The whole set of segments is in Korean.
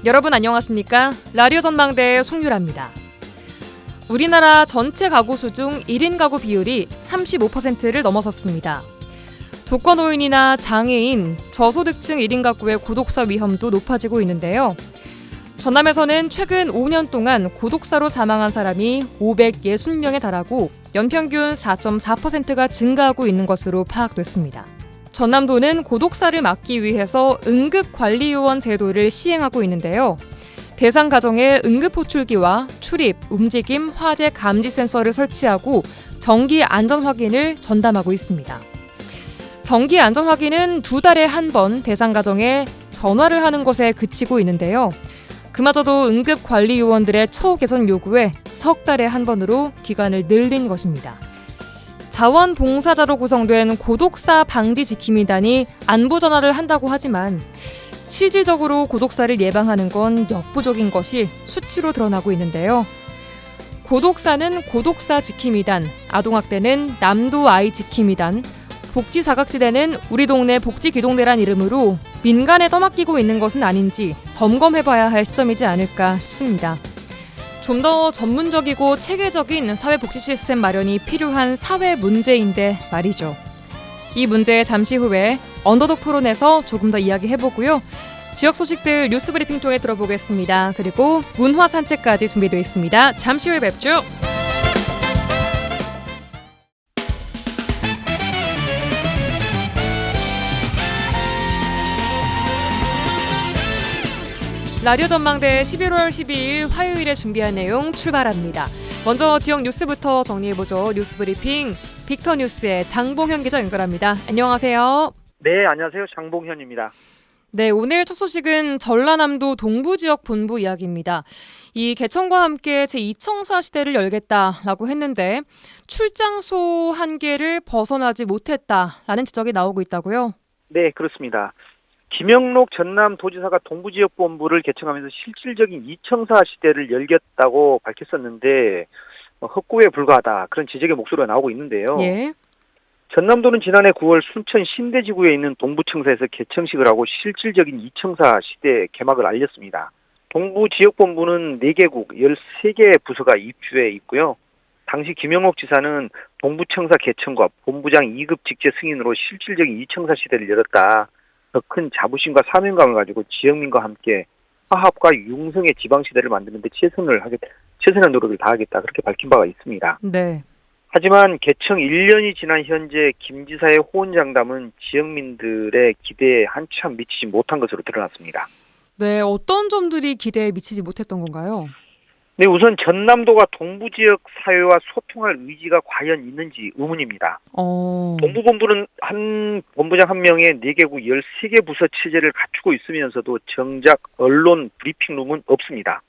여러분 안녕하십니까? 라디오 전망대의 송유라입니다. 우리나라 전체 가구 수 중 1인 가구 비율이 35%를 넘어섰습니다. 독거노인이나 장애인, 저소득층 1인 가구의 고독사 위험도 높아지고 있는데요. 전남에서는 최근 5년 동안 고독사로 사망한 사람이 560명에 달하고 연평균 4.4%가 증가하고 있는 것으로 파악됐습니다. 전남도는 고독사를 막기 위해서 응급관리요원 제도를 시행하고 있는데요. 대상 가정에 응급호출기와 출입, 움직임, 화재 감지 센서를 설치하고 정기 안전 확인을 전담하고 있습니다. 정기 안전 확인은 2달에 한 번 대상 가정에 전화를 하는 것에 그치고 있는데요. 그마저도 응급관리요원들의 처우 개선 요구에 석 달에 한 번으로 기간을 늘린 것입니다. 자원봉사자로 구성된 고독사 방지 지킴이단이 안부 전화를 한다고 하지만 실질적으로 고독사를 예방하는 건 역부족인 것이 수치로 드러나고 있는데요. 고독사는 고독사 지킴이단, 아동학대는 남도 아이 지킴이단, 복지사각지대는 우리 동네 복지기동대란 이름으로 민간에 떠맡기고 있는 것은 아닌지 점검해봐야 할 시점이지 않을까 싶습니다. 좀 더 전문적이고 체계적인 사회복지 시스템 마련이 필요한 사회 문제인데 말이죠. 이 문제 잠시 후에 언더독 토론에서 조금 더 이야기해보고요. 지역 소식들 뉴스 브리핑 통해 들어보겠습니다. 그리고 문화 산책까지 준비되어 있습니다. 잠시 후에 뵙죠. 라디오 전망대 11월 12일 화요일에 준비한 내용 출발합니다. 먼저 지역 뉴스부터 정리해보죠. 뉴스 브리핑 빅터 뉴스의 장봉현 기자 연결합니다. 안녕하세요. 네, 안녕하세요. 장봉현입니다. 네, 오늘 첫 소식은 전라남도 동부지역 본부 이야기입니다. 이 개천과 함께 제2청사 시대를 열겠다라고 했는데 출장소 한계를 벗어나지 못했다라는 지적이 나오고 있다고요? 네, 그렇습니다. 김영록 전남도지사가 동부지역본부를 개청하면서 실질적인 2청사 시대를 열겠다고 밝혔었는데 헛구에 불과하다 그런 지적의 목소리가 나오고 있는데요. 예. 전남도는 지난해 9월 순천 신대지구에 있는 동부청사에서 개청식을 하고 실질적인 2청사 시대 개막을 알렸습니다. 동부지역본부는 4개국 13개의 부서가 입주해 있고요. 당시 김영록 지사는 동부청사 개청과 본부장 2급 직제 승인으로 실질적인 2청사 시대를 열었다. 더 큰 자부심과 사명감을 가지고 지역민과 함께 화합과 융성의 지방시대를 만드는 데 최선의 노력을 다하겠다. 그렇게 밝힌 바가 있습니다. 네. 하지만 개청 1년이 지난 현재 김 지사의 호언장담은 지역민들의 기대에 한참 미치지 못한 것으로 드러났습니다. 네, 어떤 점들이 기대에 미치지 못했던 건가요? 네, 우선 전남도가 동부지역 사회와 소통할 의지가 과연 있는지 의문입니다. 동부본부는 한 본부장 한 명에 4개국 13개 부서 체제를 갖추고 있으면서도 정작 언론 브리핑룸은 없습니다.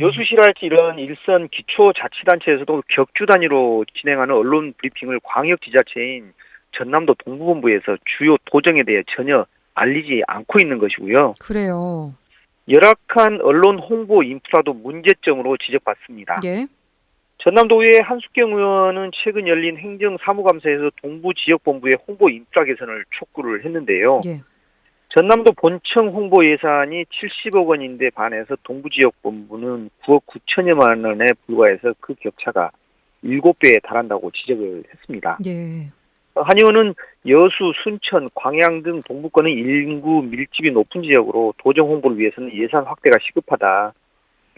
여수시랄지 이런 일선 기초자치단체에서도 격주 단위로 진행하는 언론 브리핑을 광역지자체인 전남도 동부본부에서 주요 도정에 대해 전혀 알리지 않고 있는 것이고요. 그래요. 열악한 언론 홍보 인프라도 문제점으로 지적받습니다. 예. 전남도의회 한숙경 의원은 최근 열린 행정사무감사에서 동부지역본부의 홍보 인프라 개선을 촉구를 했는데요. 예. 전남도 본청 홍보 예산이 70억 원인데 반해서 동부지역본부는 9억 9천여만 원에 불과해서 그 격차가 7배에 달한다고 지적을 했습니다. 예. 한 의원은 여수, 순천, 광양 등 동부권은 인구 밀집이 높은 지역으로 도정 홍보를 위해서는 예산 확대가 시급하다.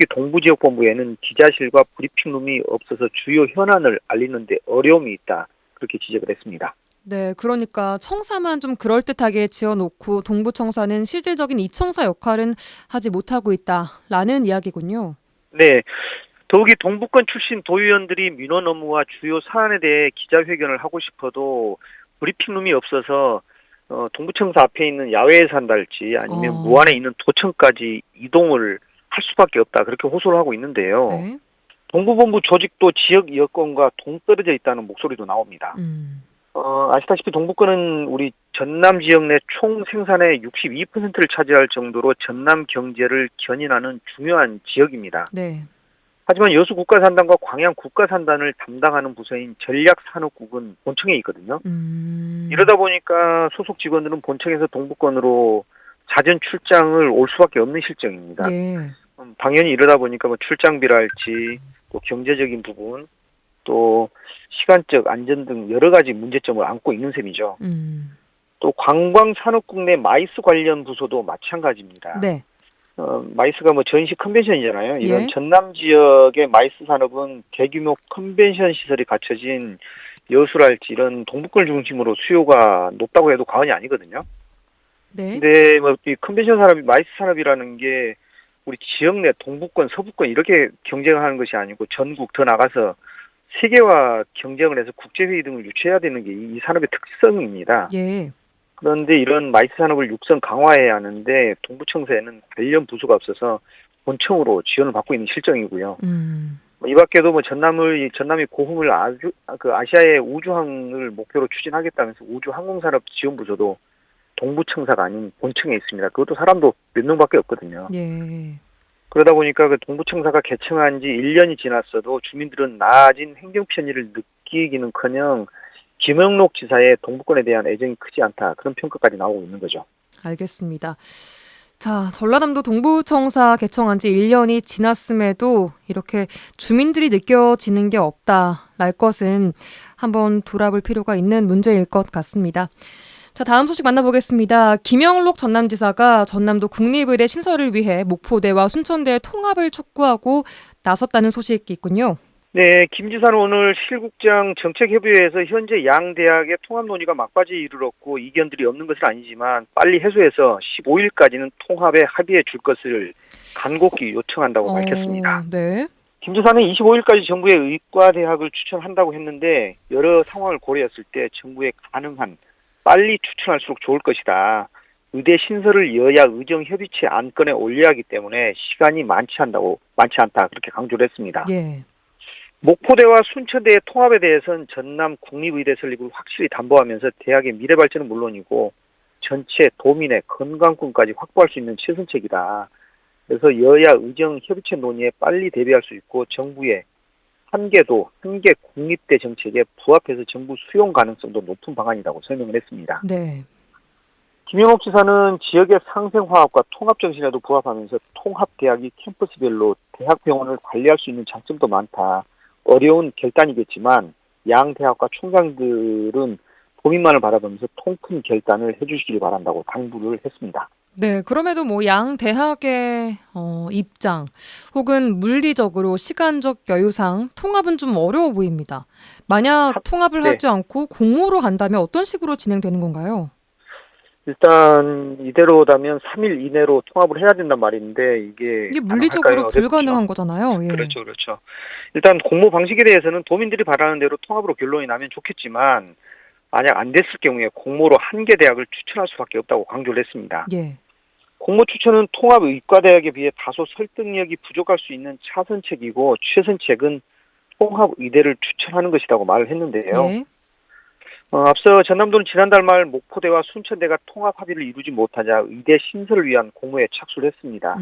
동부지역본부에는 기자실과 브리핑룸이 없어서 주요 현안을 알리는 데 어려움이 있다. 그렇게 지적을 했습니다. 네, 그러니까 청사만 좀 그럴듯하게 지어놓고 동부청사는 실질적인 2청사 역할은 하지 못하고 있다라는 이야기군요. 네. 더욱이 동부권 출신 도의원들이 민원 업무와 주요 사안에 대해 기자회견을 하고 싶어도 브리핑룸이 없어서 동부청사 앞에 있는 야외에 산달지 아니면 무안에 있는 도청까지 이동을 할 수밖에 없다. 그렇게 호소를 하고 있는데요. 네. 동부본부 조직도 지역 여건과 동떨어져 있다는 목소리도 나옵니다. 아시다시피 동부권은 우리 전남 지역 내 총 생산의 62%를 차지할 정도로 전남 경제를 견인하는 중요한 지역입니다. 네. 하지만 여수 국가산단과 광양 국가산단을 담당하는 부서인 전략산업국은 본청에 있거든요. 이러다 보니까 소속 직원들은 본청에서 동부권으로 사전 출장을 올 수밖에 없는 실정입니다. 예. 당연히 이러다 보니까 뭐 출장비랄지 또 경제적인 부분 또 시간적 안전 등 여러 가지 문제점을 안고 있는 셈이죠. 또 관광산업국 내 마이스 관련 부서도 마찬가지입니다. 네. 마이스가 뭐 전시 컨벤션이잖아요. 이런 예. 전남 지역의 마이스 산업은 대규모 컨벤션 시설이 갖춰진 여수랄지 이런 동북권을 중심으로 수요가 높다고 해도 과언이 아니거든요. 네. 근데 뭐 이 컨벤션 산업이 마이스 산업이라는 게 우리 지역 내 동북권, 서북권 이렇게 경쟁하는 것이 아니고 전국 더 나가서 세계와 경쟁을 해서 국제회의 등을 유치해야 되는 게 이 산업의 특성입니다. 예. 그런데 이런 마이스 산업을 육성 강화해야 하는데 동부청사에는 관련 부서가 없어서 본청으로 지원을 받고 있는 실정이고요. 이 밖에도 뭐 전남이 고흥을 아시아의 우주항을 목표로 추진하겠다면서 우주항공산업 지원부서도 동부청사가 아닌 본청에 있습니다. 그것도 사람도 몇 명밖에 없거든요. 예. 그러다 보니까 그 동부청사가 개청한 지 1년이 지났어도 주민들은 나아진 행정 편의를 느끼기는커녕 김영록 지사의 동부권에 대한 애정이 크지 않다. 그런 평가까지 나오고 있는 거죠. 알겠습니다. 자, 전라남도 동부청사 개청한 지 1년이 지났음에도 이렇게 주민들이 느껴지는 게 없다랄 것은 한번 돌아볼 필요가 있는 문제일 것 같습니다. 자, 다음 소식 만나보겠습니다. 김영록 전남지사가 전남도 국립의대 신설을 위해 목포대와 순천대 통합을 촉구하고 나섰다는 소식이 있군요. 네, 김 지사는 오늘 실국장 정책협의회에서 현재 양 대학의 통합 논의가 막바지에 이르렀고 이견들이 없는 것은 아니지만 빨리 해소해서 15일까지는 통합에 합의해 줄 것을 간곡히 요청한다고 밝혔습니다. 네. 김 지사는 25일까지 정부에 의과대학을 추천한다고 했는데 여러 상황을 고려했을 때 정부에 가능한 빨리 추천할수록 좋을 것이다. 의대 신설을 여야 의정협의체 안건에 올려야 하기 때문에 시간이 많지 않다. 그렇게 강조를 했습니다. 예. 목포대와 순천대의 통합에 대해서는 전남 국립의대 설립을 확실히 담보하면서 대학의 미래 발전은 물론이고 전체 도민의 건강권까지 확보할 수 있는 최선책이다. 그래서 여야 의정협의체 논의에 빨리 대비할 수 있고 정부의 한계 국립대 정책에 부합해서 정부 수용 가능성도 높은 방안이라고 설명을 했습니다. 네. 김영옥 지사는 지역의 상생화합과 통합정신에도 부합하면서 통합대학이 캠퍼스별로 대학병원을 관리할 수 있는 장점도 많다. 어려운 결단이겠지만 양 대학과 총장들은 도민만을 바라보면서 통큰 결단을 해주시길 바란다고 당부를 했습니다. 네, 그럼에도 뭐 양 대학의 입장 혹은 물리적으로 시간적 여유상 통합은 좀 어려워 보입니다. 만약 통합을 네. 하지 않고 공모로 간다면 어떤 식으로 진행되는 건가요? 일단 이대로라면 3일 이내로 통합을 해야 된단 말인데 이게 물리적으로 불가능한 거잖아요. 예. 그렇죠. 일단 공모 방식에 대해서는 도민들이 바라는 대로 통합으로 결론이 나면 좋겠지만 만약 안 됐을 경우에 공모로 한 개 대학을 추천할 수밖에 없다고 강조를 했습니다. 예. 공모 추천은 통합 의과대학에 비해 다소 설득력이 부족할 수 있는 차선책이고 최선책은 통합 의대를 추천하는 것이라고 말을 했는데요. 예. 앞서 전남도는 지난달 말 목포대와 순천대가 통합 합의를 이루지 못하자 의대 신설을 위한 공모에 착수를 했습니다.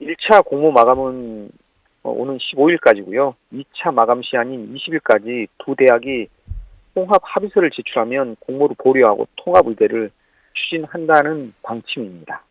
1차 공모 마감은 오는 15일까지고요. 2차 마감 시한인 20일까지 두 대학이 통합 합의서를 제출하면 공모를 보류하고 통합 의대를 추진한다는 방침입니다.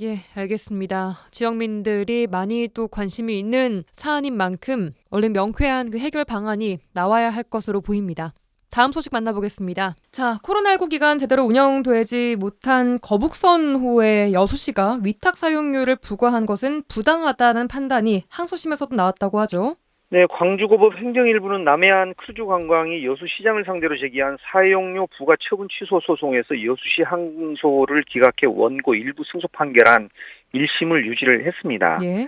예, 알겠습니다. 지역민들이 많이 또 관심이 있는 사안인 만큼 얼른 명쾌한 그 해결 방안이 나와야 할 것으로 보입니다. 다음 소식 만나보겠습니다. 자, 코로나19 기간 제대로 운영되지 못한 거북선호의 여수시가 위탁 사용료를 부과한 것은 부당하다는 판단이 항소심에서도 나왔다고 하죠. 네, 광주고법 행정일부는 남해안 크루즈 관광이 여수시장을 상대로 제기한 사용료 부과 처분 취소 소송에서 여수시 항소를 기각해 원고 일부 승소 판결한 1심을 유지를 했습니다. 예.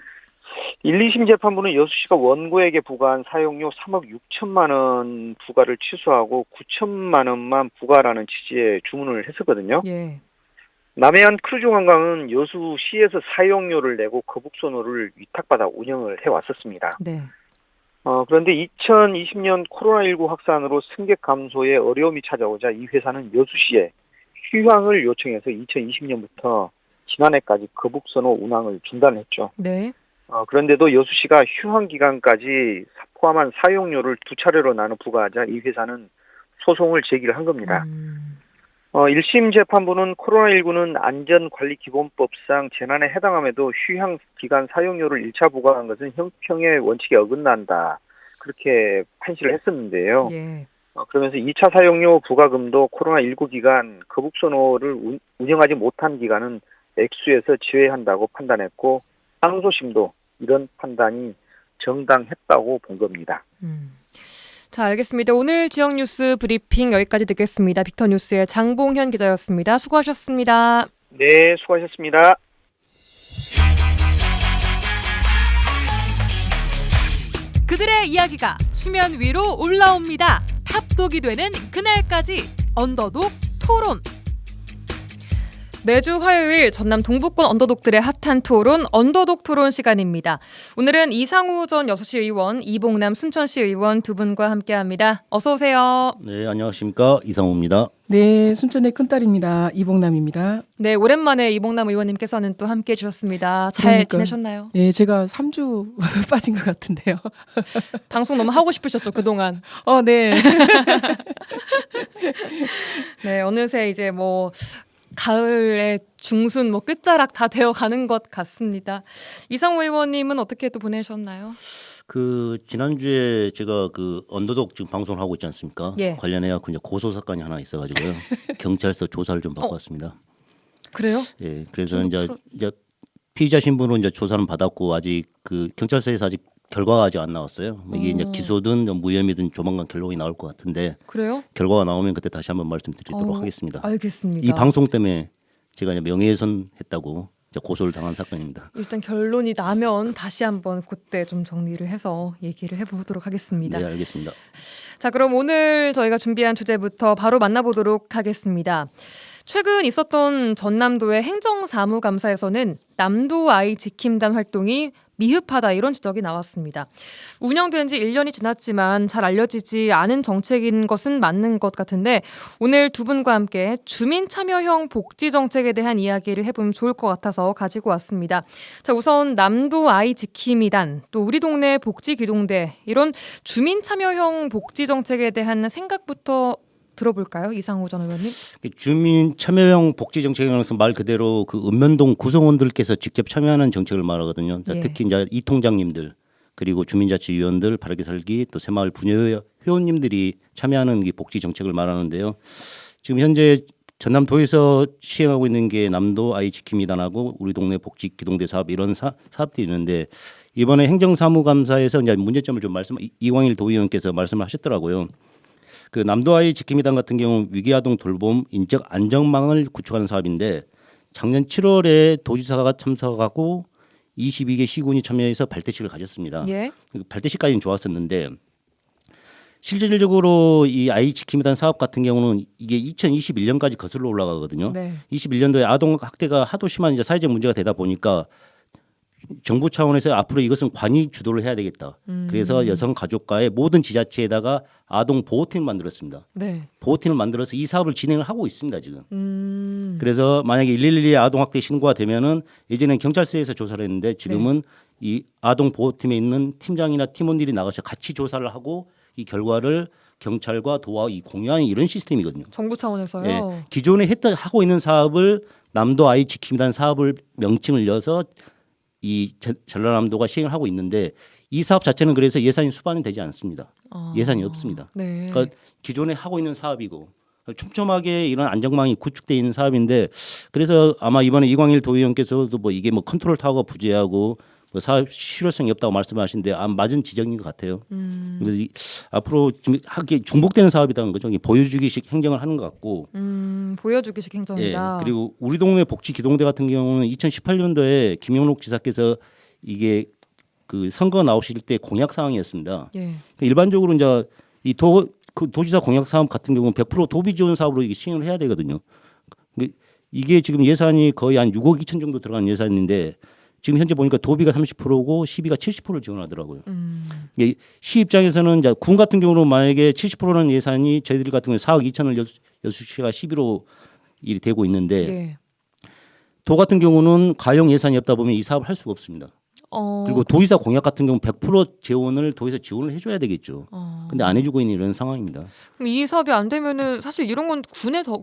1, 2심 재판부는 여수시가 원고에게 부과한 사용료 3억 6천만 원 부과를 취소하고 9천만 원만 부과라는 취지의 주문을 했었거든요. 예. 남해안 크루즈 관광은 여수시에서 사용료를 내고 거북선호를 위탁받아 운영을 해왔었습니다. 네. 그런데 2020년 코로나19 확산으로 승객 감소에 어려움이 찾아오자 이 회사는 여수시에 휴항을 요청해서 2020년부터 지난해까지 거북선호 운항을 중단했죠. 네. 그런데도 여수시가 휴항 기간까지 포함한 사용료를 두 차례로 나눠 부과하자 이 회사는 소송을 제기를 한 겁니다. 1심 재판부는 코로나19는 안전관리기본법상 재난에 해당함에도 휴양기간 사용료를 1차 부과한 것은 형평의 원칙에 어긋난다. 그렇게 판시를 했었는데요. 예. 그러면서 2차 사용료 부과금도 코로나19 기간 거북선호를 운영하지 못한 기간은 액수에서 제외한다고 판단했고 항소심도 이런 판단이 정당했다고 본 겁니다. 자, 알겠습니다. 오늘 지역 뉴스 브리핑 여기까지 듣겠습니다. 빅터뉴스의 장봉현 기자였습니다. 수고하셨습니다. 네, 수고하셨습니다. 그들의 이야기가 수면 위로 올라옵니다. 탑독이 되는 그날까지 언더독 토론. 매주 화요일 전남 동부권 언더독들의 핫한 토론 언더독 토론 시간입니다. 오늘은 이상우 전 여수시 의원, 이봉남 순천시 의원 두 분과 함께합니다. 어서 오세요. 네, 안녕하십니까. 이상우입니다. 네, 순천의 큰딸입니다. 이봉남입니다. 네, 오랜만에 이봉남 의원님께서는 또 함께해 주셨습니다. 잘 그러니까요. 지내셨나요? 예, 제가 3주 빠진 것 같은데요. 방송 너무 하고 싶으셨죠, 그동안. 네. 네, 어느새 이제 뭐 가을의 중순 뭐 끝자락 다 되어 가는 것 같습니다. 이상우 의원님은 어떻게 또 보내셨나요? 지난주에 제가 언더독 지금 방송을 하고 있지 않습니까? 예. 관련해 갖고 이제 고소 사건이 하나 있어 가지고요. 경찰서 조사를 좀 받고 왔습니다. 그래요? 예. 그래서 이제 피의자 신분으로 이제 조사는 받았고 아직 경찰서에서 아직 결과가 아직 안 나왔어요. 이게 이제 기소든 무혐의든 조만간 결론이 나올 것 같은데 그래요? 결과가 나오면 그때 다시 한번 말씀드리도록 하겠습니다. 알겠습니다. 이 방송 때문에 제가 이제 명예훼손 했다고 이제 고소를 당한 사건입니다. 일단 결론이 나면 다시 한번 그때 좀 정리를 해서 얘기를 해보도록 하겠습니다. 네, 알겠습니다. 자, 그럼 오늘 저희가 준비한 주제부터 바로 만나보도록 하겠습니다. 최근 있었던 전남도의 행정사무감사에서는 남도 아이 지킴단 활동이 미흡하다 이런 지적이 나왔습니다. 운영된 지 1년이 지났지만 잘 알려지지 않은 정책인 것은 맞는 것 같은데 오늘 두 분과 함께 주민 참여형 복지 정책에 대한 이야기를 해보면 좋을 것 같아서 가지고 왔습니다. 자, 우선 남도 아이 지킴이단 또 우리 동네 복지기동대 이런 주민 참여형 복지 정책에 대한 생각부터 들어볼까요? 이상우 전 의원님. 주민 참여형 복지 정책이라는 것은 말 그대로 읍면동 구성원들께서 직접 참여하는 정책을 말하거든요. 예. 특히 이제 이 통장님들 그리고 주민자치위원들, 바르게 살기 또 새마을 분여 회원님들이 참여하는 이 복지 정책을 말하는데요. 지금 현재 전남도에서 시행하고 있는 게 남도 아이 지킴이단하고 우리 동네 복지 기동대 사업 이런 사업들이 있는데 이번에 행정사무감사에서 이제 문제점을 좀 이광일 도의원께서 말씀을 하셨더라고요. 남도 아이 지킴이단 같은 경우 위기아동 돌봄 인적 안정망을 구축하는 사업인데 작년 7월에 도지사가 참석하고 22개 시군이 참여해서 발대식을 가졌습니다. 예. 발대식까지는 좋았었는데 실질적으로 이 아이 지킴이단 사업 같은 경우는 이게 2021년까지 거슬러 올라가거든요. 네. 21년도에 아동 학대가 하도 심한 이제 사회적 문제가 되다 보니까 정부 차원에서 앞으로 이것은 관이 주도를 해야 되겠다. 그래서 여성가족과의 모든 지자체에다가 아동 보호팀을 만들었습니다. 네. 보호팀을 만들어서 이 사업을 진행을 하고 있습니다 지금. 그래서 만약에 112에 아동 학대 신고가 되면은 예전엔 경찰서에서 조사를 했는데 지금은 이 아동 보호팀에 있는 팀장이나 팀원들이 나가서 같이 조사를 하고 이 결과를 경찰과 도와 이 공유하는 이런 시스템이거든요. 정부 차원에서요. 예, 기존에 하고 있는 사업을 남도 아이 지킴이단 사업을 명칭을 넣어서 이 전라남도가 시행을 하고 있는데 이 사업 자체는 그래서 예산이 수반이 되지 않습니다. 예산이 없습니다. 네. 그러니까 기존에 하고 있는 사업이고 촘촘하게 이런 안정망이 구축되어 있는 사업인데 그래서 아마 이번에 이광일 도의원께서도 뭐 이게 뭐 컨트롤 타워가 부재하고 뭐 사업 실효성이 없다고 말씀하시는데 맞은 지적인 것 같아요. 그래서 앞으로 좀 하게 중복되는 사업이라는 거죠. 보여주기식 행정을 하는 것 같고. 보여주기식 행정이다. 예, 그리고 우리 동네 복지기동대 같은 경우는 2018년도에 김영록 지사께서 이게 선거 나오실 때 공약 사항이었습니다. 예. 일반적으로 이제 이 도지사 공약 사업 같은 경우는 100% 도비 지원 사업으로 이게 시행을 해야 되거든요. 이게 지금 예산이 거의 한 6억 2천 정도 들어간 예산인데 지금 현재 보니까 도비가 30%고 시비가 70%를 지원하더라고요. 시 입장에서는 이제 군 같은 경우는 만약에 70%는 예산이 저희들 같은 경우는 4억 2천을 여수시가 11호 일이 되고 있는데 예. 도 같은 경우는 가용 예산이 없다 보면 이 사업을 할 수가 없습니다. 그리고 도의사 공약 같은 경우 100% 재원을 도에서 지원을 해줘야 되겠죠. 근데 안 해주고 있는 이런 상황입니다. 그럼 이 사업이 안 되면은 사실 이런 건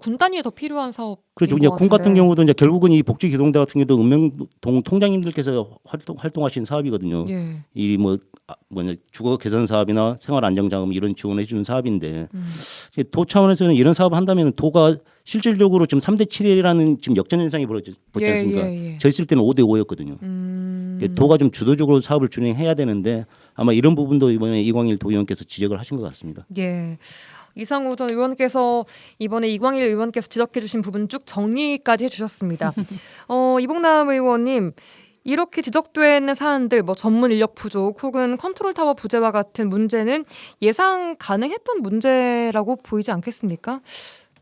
군 단위에 더 필요한 사업. 그렇죠. 이제 군 같은 경우도 이제 결국은 이 복지기동대 같은 경우도 읍명동 통장님들께서 활동하신 사업이거든요. 예. 이 주거 개선 사업이나 생활 안정자금 이런 지원해 주는 사업인데 도 차원에서는 이런 사업을 한다면 도가 실질적으로 지금 3대 7이라는 지금 역전 현상이 벌어졌지 않습니까? 저 있을 때는 5대 5였거든요. 도가 좀 주도적으로 사업을 진행해야 되는데 아마 이런 부분도 이번에 이광일 도의원께서 지적을 하신 것 같습니다. 예. 이상우 전 의원께서 이번에 이광일 의원께서 지적해 주신 부분 쭉 정리까지 해주셨습니다. 이봉남 의원님, 이렇게 지적되는 사안들, 전문 인력 부족 혹은 컨트롤 타워 부재와 같은 문제는 예상 가능했던 문제라고 보이지 않겠습니까?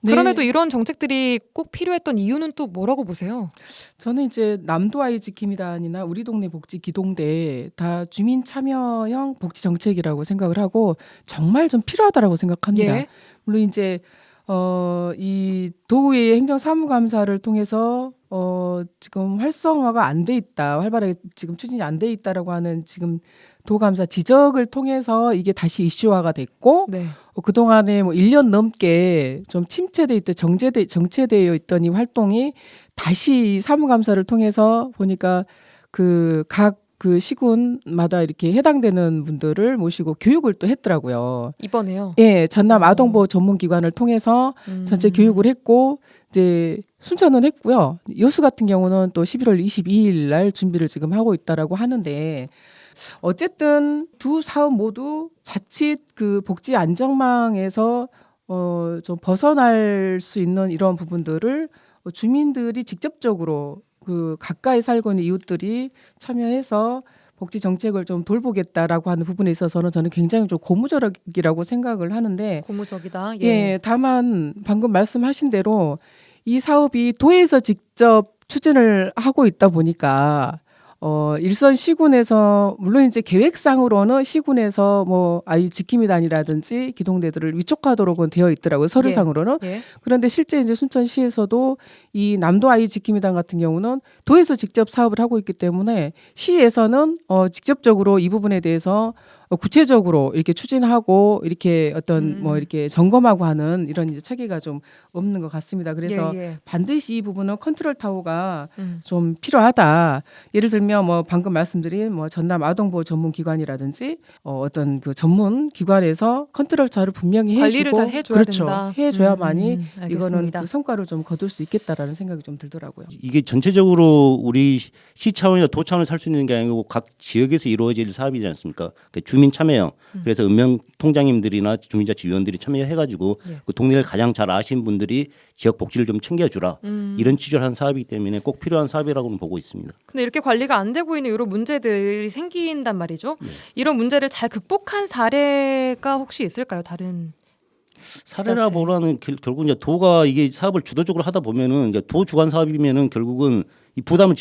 네. 그럼에도 이런 정책들이 꼭 필요했던 이유는 또 뭐라고 보세요? 저는 이제 남도 아이 지킴이단이나 우리 동네 복지 기동대 다 주민 참여형 복지 정책이라고 생각을 하고 정말 좀 필요하다라고 생각합니다. 예. 물론 이제 이 도의회 행정사무감사를 통해서 지금 활성화가 안 돼 있다, 활발하게 지금 추진이 안 돼 있다라고 하는 지금 도감사 지적을 통해서 이게 다시 이슈화가 됐고 네. 그동안에 1년 넘게 좀 침체돼 있던 정체되어 있던 이 활동이 다시 사무감사를 통해서 보니까 각 시군마다 이렇게 해당되는 분들을 모시고 교육을 또 했더라고요. 이번에요? 예, 전남 아동보호 전문기관을 통해서 전체 교육을 했고 이제 순천은 했고요. 여수 같은 경우는 또 11월 22일 날 준비를 지금 하고 있다라고 하는데 어쨌든 두 사업 모두 자칫 그 복지 안정망에서 좀 벗어날 수 있는 이런 부분들을 주민들이 직접적으로 가까이 살고 있는 이웃들이 참여해서 복지 정책을 좀 돌보겠다라고 하는 부분에 있어서는 저는 굉장히 좀 고무적이라고 생각을 하는데 고무적이다. 예, 다만 방금 말씀하신 대로 이 사업이 도에서 직접 추진을 하고 있다 보니까 일선 시군에서 물론 이제 계획상으로는 시군에서 아이 지킴이단이라든지 기동대들을 위촉하도록은 되어 있더라고요. 서류상으로는. 예. 그런데 실제 이제 순천시에서도 이 남도 아이 지킴이단 같은 경우는 도에서 직접 사업을 하고 있기 때문에 시에서는 직접적으로 이 부분에 대해서 구체적으로 이렇게 추진하고 이렇게 어떤 이렇게 점검하고 하는 이런 이제 체계가 좀 없는 것 같습니다. 그래서 반드시 이 부분은 컨트롤 타워가 좀 필요하다. 예를 들면 방금 말씀드린 전남 아동보호 전문기관이라든지 어떤 그 전문 기관에서 컨트롤 타워를 분명히 해주고 관리를 잘 해줘야 그렇죠. 된다. 해줘야만이 이거는 알겠습니다. 그 성과를 좀 거둘 수 있겠다라는 생각이 좀 들더라고요. 이게 전체적으로 우리 시 차원이나 도 차원을 살 수 있는 게 아니고 각 지역에서 이루어질 사업이지 않습니까? 주민 참여형. 그래서 읍명 통장님들이나 주민자치위원들이 참여해가지고 그 동네를 가장 잘 아시는 분들이 지역 복지를 좀 챙겨주라. 이런 취지를 한 사업이기 때문에 꼭 필요한 사업이라고는 보고 있습니다. 근데 이렇게 관리가 안 되고 있는 이런 문제들이 생긴단 말이죠. 이런 문제를 잘 극복한 사례가 혹시 있을까요? 다른 사례라 보라는 결국 이제 도가 이게 사업을 주도적으로 하다 보면은 이제 도 주관 사업이면은 결국은 이 부담을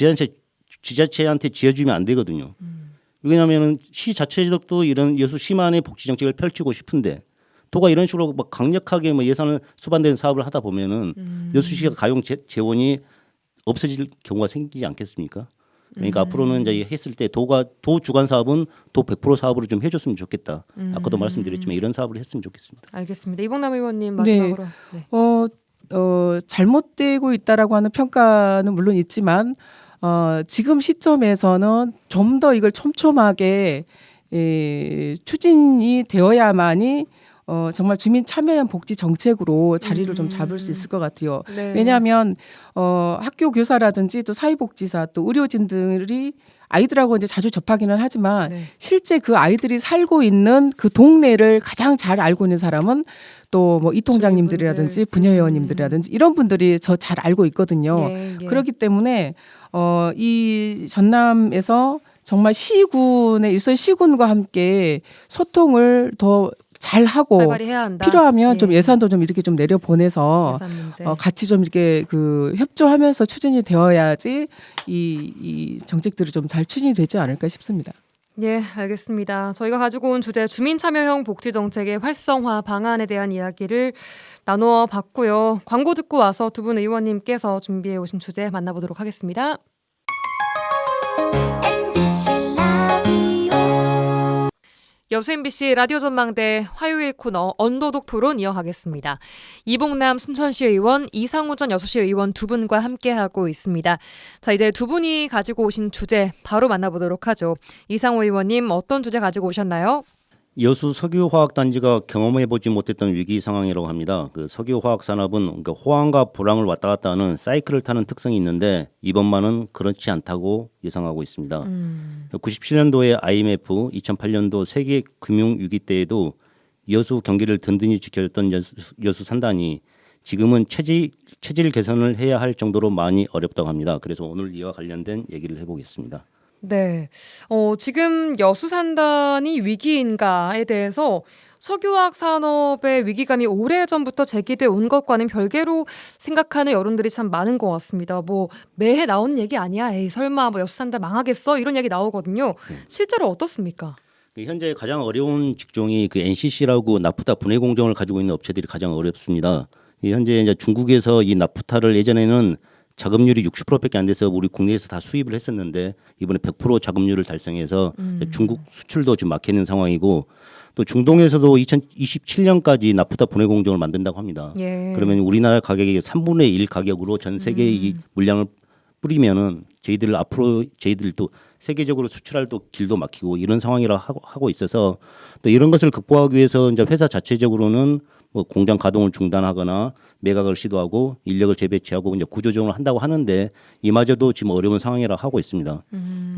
지자체한테 지어주면 안 되거든요. 왜냐하면은 시 자체적도 이런 여수 시만의 복지 정책을 펼치고 싶은데 도가 이런 식으로 강력하게 예산을 수반되는 사업을 하다 보면은 여수시가 가용 재원이 없어질 경우가 생기지 않겠습니까? 그러니까 앞으로는 이제 했을 때 도 주관 사업은 도 100% 사업으로 좀 해줬으면 좋겠다. 아까도 말씀드렸지만 이런 사업을 했으면 좋겠습니다. 알겠습니다. 이봉남 의원님 마지막으로. 잘못되고 있다라고 하는 평가는 물론 있지만 지금 시점에서는 좀 더 이걸 촘촘하게 추진이 되어야만이 정말 주민 참여형 복지 정책으로 자리를 좀 잡을 수 있을 것 같아요. 네. 왜냐하면 학교 교사라든지 또 사회복지사 또 의료진들이 아이들하고 이제 자주 접하기는 하지만 실제 그 아이들이 살고 있는 그 동네를 가장 잘 알고 있는 사람은 또 이 통장님들이라든지 부녀회원님들이라든지 이런 분들이 저 잘 알고 있거든요. 그렇기 때문에 이 전남에서 정말 시군의 일선 시군과 함께 소통을 더 잘 하고 필요하면 좀 예산도 좀 이렇게 좀 내려 보내서 같이 좀 이렇게 협조하면서 추진이 되어야지 이 정책들이 좀 잘 추진이 되지 않을까 싶습니다. 예, 알겠습니다. 저희가 가지고 온 주제 주민 참여형 복지 정책의 활성화 방안에 대한 이야기를 나누어 봤고요. 광고 듣고 와서 두 분 의원님께서 준비해 오신 주제 만나보도록 하겠습니다. MBC 여수 MBC 라디오 전망대 화요일 코너 언더독 토론 이어가겠습니다. 이봉남 순천시 의원, 이상우 전 여수시 의원 두 분과 함께하고 있습니다. 자, 이제 두 분이 가지고 오신 주제 바로 만나보도록 하죠. 이상우 의원님, 어떤 주제 가지고 오셨나요? 여수 석유화학단지가 경험해보지 못했던 위기 상황이라고 합니다. 그 석유화학 산업은 그러니까 호황과 불황을 왔다 갔다 하는 사이클을 타는 특성이 있는데 이번만은 그렇지 않다고 예상하고 있습니다. 97년도에 IMF, 2008년도 세계 금융 위기 때에도 여수 경기를 든든히 지켜줬던 여수 산단이 지금은 체질 개선을 해야 할 정도로 많이 어렵다고 합니다. 그래서 오늘 이와 관련된 얘기를 해보겠습니다. 네. 지금 여수 산단이 위기인가에 대해서 석유화학 산업의 위기감이 오래전부터 제기돼 온 것과는 별개로 생각하는 여론들이 참 많은 것 같습니다. 뭐 매해 나오는 얘기 아니야. 에이, 설마 뭐 여수 산단 망하겠어? 이런 얘기 나오거든요. 실제로 어떻습니까? 현재 가장 어려운 직종이 그 NCC라고 나프타 분해 공정을 가지고 있는 업체들이 가장 어렵습니다. 현재 이제 중국에서 이 나프타를 예전에는 자급률이 60%밖에 안 돼서 우리 국내에서 다 수입을 했었는데 이번에 100% 자급률을 달성해서 중국 수출도 지금 막혀 있는 상황이고 또 중동에서도 2027년까지 나프타 분해 공정을 만든다고 합니다. 예. 그러면 우리나라 가격의 3분의 1 가격으로 전 세계의 이 물량을 뿌리면은 저희들도 세계적으로 수출할 또 길도 막히고 이런 상황이라 하고 있어서 또 이런 것을 극복하기 위해서 이제 회사 자체적으로는 뭐 공장 가동을 중단하거나 매각을 시도하고 인력을 재배치하고 이제 구조조정을 한다고 하는데 이마저도 지금 어려운 상황이라 하고 있습니다.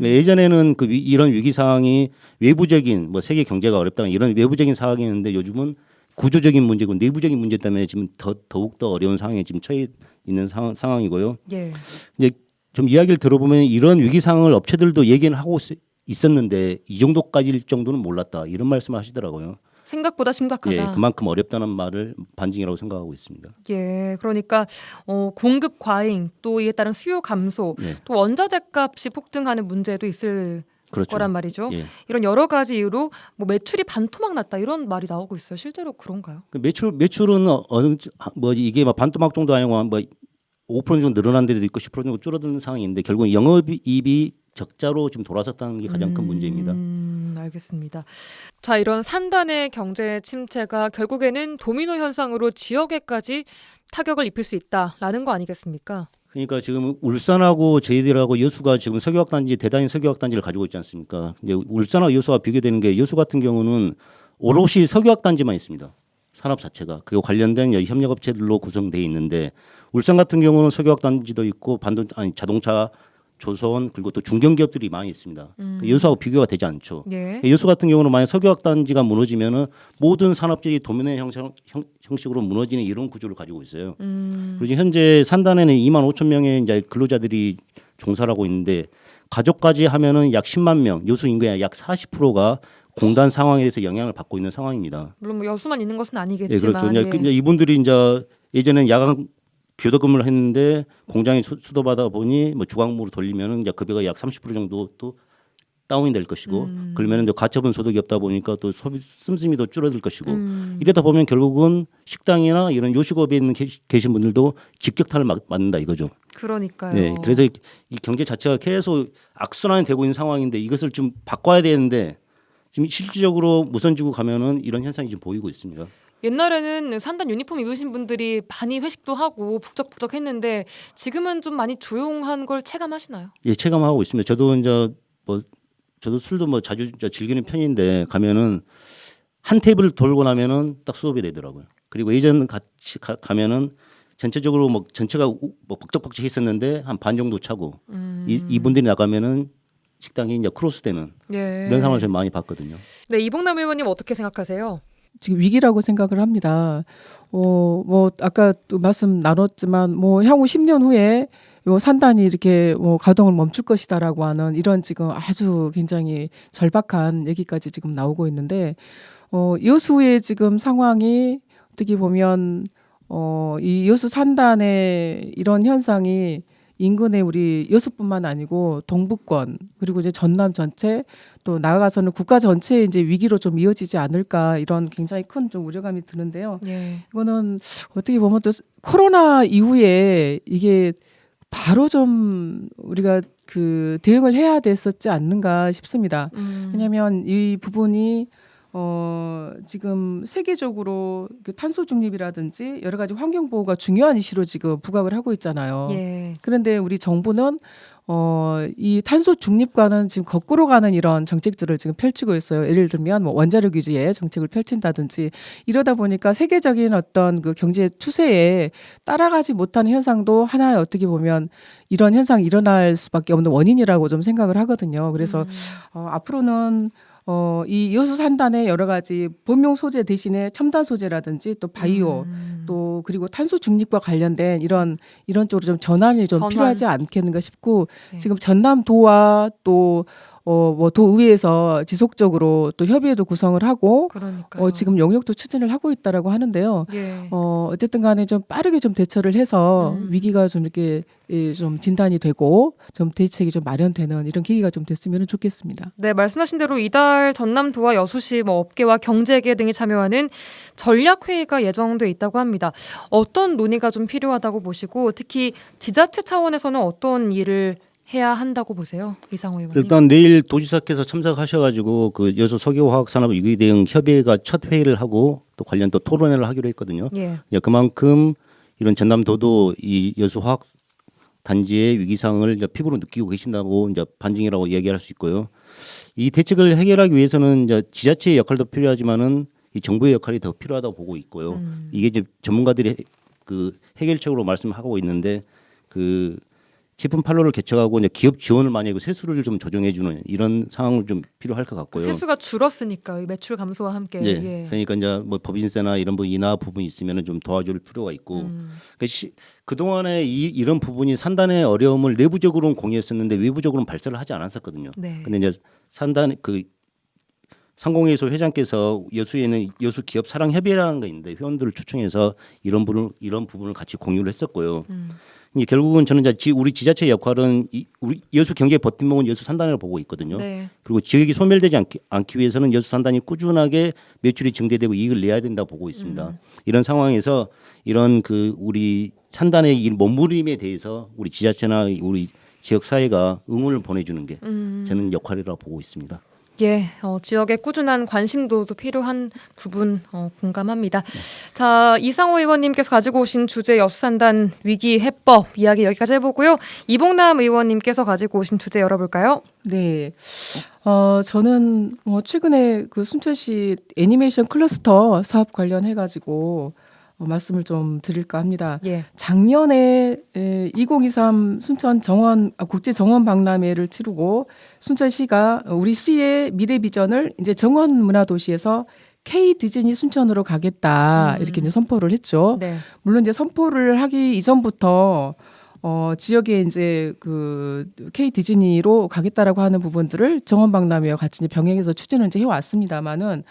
예전에는 이런 위기 상황이 외부적인 뭐 세계 경제가 어렵다 이런 외부적인 상황이었는데 요즘은 구조적인 문제고 내부적인 문제 때문에 지금 더욱 더 어려운 상황에 지금 처해 있는 상황이고요. 예. 이제 좀 이야기를 들어보면 이런 위기 상황을 업체들도 얘기는 하고 있었는데 이 정도까지일 정도는 몰랐다 이런 말씀을 하시더라고요. 생각보다 심각하다. 예, 그만큼 어렵다는 말을 반증이라고 생각하고 있습니다. 예, 그러니까 공급 과잉 또 이에 따른 수요 감소 네. 또 원자재 값이 폭등하는 문제도 있을 그렇죠. 거란 말이죠. 예. 이런 여러 가지 이유로 뭐 매출이 반토막 났다 이런 말이 나오고 있어요. 실제로 그런가요? 그 매출은 어느 뭐 이게 막 반토막 정도 아니고 뭐 5% 정도 늘어난 데도 있고 10% 정도 줄어드는 상황인데 결국 영업이익이 적자로 지금 돌아섰다는 게 가장 큰 문제입니다. 알겠습니다. 자, 이런 산단의 경제 침체가 결국에는 도미노 현상으로 지역에까지 타격을 입힐 수 있다라는 거 아니겠습니까? 그러니까 지금 울산하고 저희들하고 여수가 지금 석유화학단지 대단히 석유화학단지를 가지고 있지 않습니까? 이제 울산하고 여수가 비교되는 게 여수 같은 경우는 오롯이 석유화학단지만 있습니다. 산업 자체가 그 관련된 협력업체들로 구성되어 있는데 울산 같은 경우는 석유화학단지도 있고 자동차 조선 그리고 또 중견기업들이 많이 있습니다. 여수하고 비교가 되지 않죠. 예. 여수 같은 경우는 만약 석유화학단지가 무너지면은 모든 산업들이 도미노 형식으로 무너지는 이런 구조를 가지고 있어요. 그리고 현재 산단에는 2만 5천 명의 이제 근로자들이 종사를 하고 있는데 가족까지 하면은 약 10만 명, 여수 인구의 약 40%가 공단 상황에 대해서 영향을 받고 있는 상황입니다. 물론 뭐 여수만 있는 것은 아니겠지만. 네, 그렇죠. 예. 이제 이분들이 이제 예전에는 야간 교도근무를 했는데 공장에 수도받아 보니 뭐 주광으로 돌리면은 이제 급여가 약 30% 정도 또 다운이 될 것이고 그러면은 이제 가처분 소득이 없다 보니까 또 소비 씀씀이도 줄어들 것이고 이러다 보면 결국은 식당이나 이런 요식업에 있는 계신 분들도 직격탄을 맞는다 이거죠. 그러니까요. 네, 그래서 이 경제 자체가 계속 악순환이 되고 있는 상황인데 이것을 좀 바꿔야 되는데 지금 실질적으로 무선지구 가면은 이런 현상이 좀 보이고 있습니다. 옛날에는 산단 유니폼 입으신 분들이 많이 회식도 하고 북적북적 했는데 지금은 좀 많이 조용한 걸 체감하시나요? 예, 체감하고 있습니다. 저도 이제 저도 술도 뭐 자주 즐기는 편인데 가면은 한 테이블 돌고 나면은 딱 수업이 되더라고요. 그리고 예전 같이 가면은 전체적으로 뭐 전체가 뭐 벅적벅적 했었는데 한 반 정도 차고 이분들이 나가면은 식당이 이제 크로스되는 예. 이런 상황을 좀 많이 봤거든요. 네, 이봉남 의원님 어떻게 생각하세요? 지금 위기라고 생각을 합니다. 뭐 아까 또 말씀 나눴지만 뭐 향후 10년 후에 요 산단이 이렇게 뭐 가동을 멈출 것이다라고 하는 이런 지금 아주 굉장히 절박한 얘기까지 지금 나오고 있는데 여수의 지금 상황이 어떻게 보면 이 여수 산단의 이런 현상이 인근의 우리 여수뿐만 아니고 동부권 그리고 이제 전남 전체 또 나아가서는 국가 전체의 이제 위기로 좀 이어지지 않을까 이런 굉장히 큰 좀 우려감이 드는데요. 예. 이거는 어떻게 보면 또 코로나 이후에 이게 바로 좀 우리가 그 대응을 해야 됐었지 않는가 싶습니다. 왜냐하면 이 부분이 지금 세계적으로 탄소 중립이라든지 여러 가지 환경 보호가 중요한 이슈로 지금 부각을 하고 있잖아요. 예. 그런데 우리 정부는 이 탄소 중립과는 지금 거꾸로 가는 이런 정책들을 지금 펼치고 있어요. 예를 들면 뭐 원자력 위주의 정책을 펼친다든지 이러다 보니까 세계적인 어떤 그 경제 추세에 따라가지 못하는 현상도 하나의 어떻게 보면 이런 현상이 일어날 수밖에 없는 원인이라고 좀 생각을 하거든요. 그래서 앞으로는 이 여수 산단의 여러 가지 범용 소재 대신에 첨단 소재라든지 또 바이오 또 그리고 탄소 중립과 관련된 이런 쪽으로 좀 전환이 좀 필요하지 않겠는가 싶고 네. 지금 전남도와 또 뭐 도의회에서 지속적으로 또 협의회도 구성을 하고 그러니까요. 지금 용역도 추진을 하고 있다라고 하는데요. 예. 어쨌든 간에 좀 빠르게 좀 대처를 해서 위기가 좀 이렇게 좀 진단이 되고 좀 대책이 좀 마련되는 이런 계기가 좀 됐으면 좋겠습니다. 네, 말씀하신 대로 이달 전남도와 여수시 뭐 업계와 경제계 등이 참여하는 전략회의가 예정돼 있다고 합니다. 어떤 논의가 좀 필요하다고 보시고 특히 지자체 차원에서는 어떤 일을 해야 한다고 보세요, 이상호 의원님? 일단 내일 도지사께서 참석하셔가지고 그 여수 석유화학산업 위기 대응 협의회가 첫 회의를 하고 또 관련 또 토론회를 하기로 했거든요. 예. 그만큼 이런 전남도도 이 여수 화학 단지의 위기상을 이제 피부로 느끼고 계신다고 이제 반증이라고 얘기할 수 있고요. 이 대책을 해결하기 위해서는 이제 지자체의 역할도 필요하지만은 이 정부의 역할이 더 필요하다고 보고 있고요. 이게 이제 전문가들이 그 해결책으로 말씀하고 있는데 그 제품 판로를 개척하고 이제 기업 지원을 많이 하고 세수를 좀 조정해주는 이런 상황을 좀 필요할 것 같고요. 세수가 줄었으니까 매출 감소와 함께. 네, 예. 그러니까 이제 뭐 법인세나 이런 부 인하 부분이 있으면은 좀 도와줄 필요가 있고. 그 동안에 이런 부분이 산단의 어려움을 내부적으로는 공유했었는데 외부적으로는 발설을 하지 않았었거든요. 네. 근데 이제 산단 그 상공회의소 회장께서 여수에는 여수 기업 사랑 협의회라는 게 있는데 회원들을 초청해서 이런 부분을 같이 공유를 했었고요. 결국은 저는 이제 우리 지자체 역할은 우리 여수 경제 버팀목은 여수 산단을 보고 있거든요. 네. 그리고 지역이 소멸되지 않기 위해서는 여수 산단이 꾸준하게 매출이 증대되고 이익을 내야 된다고 보고 있습니다. 이런 상황에서 이런 그 우리 산단의 이 몸부림에 대해서 우리 지자체나 우리 지역 사회가 응원을 보내주는 게 저는 역할이라고 보고 있습니다. 예, 지역의 꾸준한 관심도도 필요한 부분 공감합니다. 자, 이상호 의원님께서 가지고 오신 주제 여수산단 위기 해법 이야기 여기까지 해보고요. 이봉남 의원님께서 가지고 오신 주제 열어볼까요? 네. 저는 최근에 그 순천시 애니메이션 클러스터 사업 관련해가지고 말씀을 좀 드릴까 합니다. 예. 작년에 2023 순천 국제 정원 박람회를 치르고 순천시가 우리 시의 미래 비전을 이제 정원 문화 도시에서 K 디즈니 순천으로 가겠다 이렇게 이제 선포를 했죠. 네. 물론 이제 선포를 하기 이전부터 지역에 이제 그 K 디즈니로 가겠다라고 하는 부분들을 정원 박람회와 같이 이제 병행해서 추진을 이제 해왔습니다만은.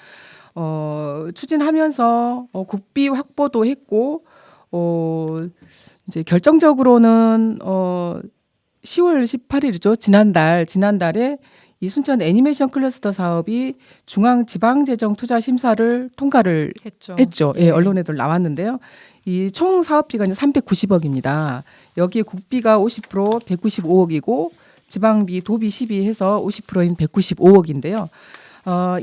추진하면서 국비 확보도 했고 이제 결정적으로는 10월 18일이죠. 지난달에 이 순천 애니메이션 클러스터 사업이 중앙지방재정투자심사를 통과를 했죠. 예, 언론에도 나왔는데요. 이 총 사업비가 이제 390억입니다. 여기에 국비가 50% 195억이고 지방비 도비 12 해서 50%인 195억인데요.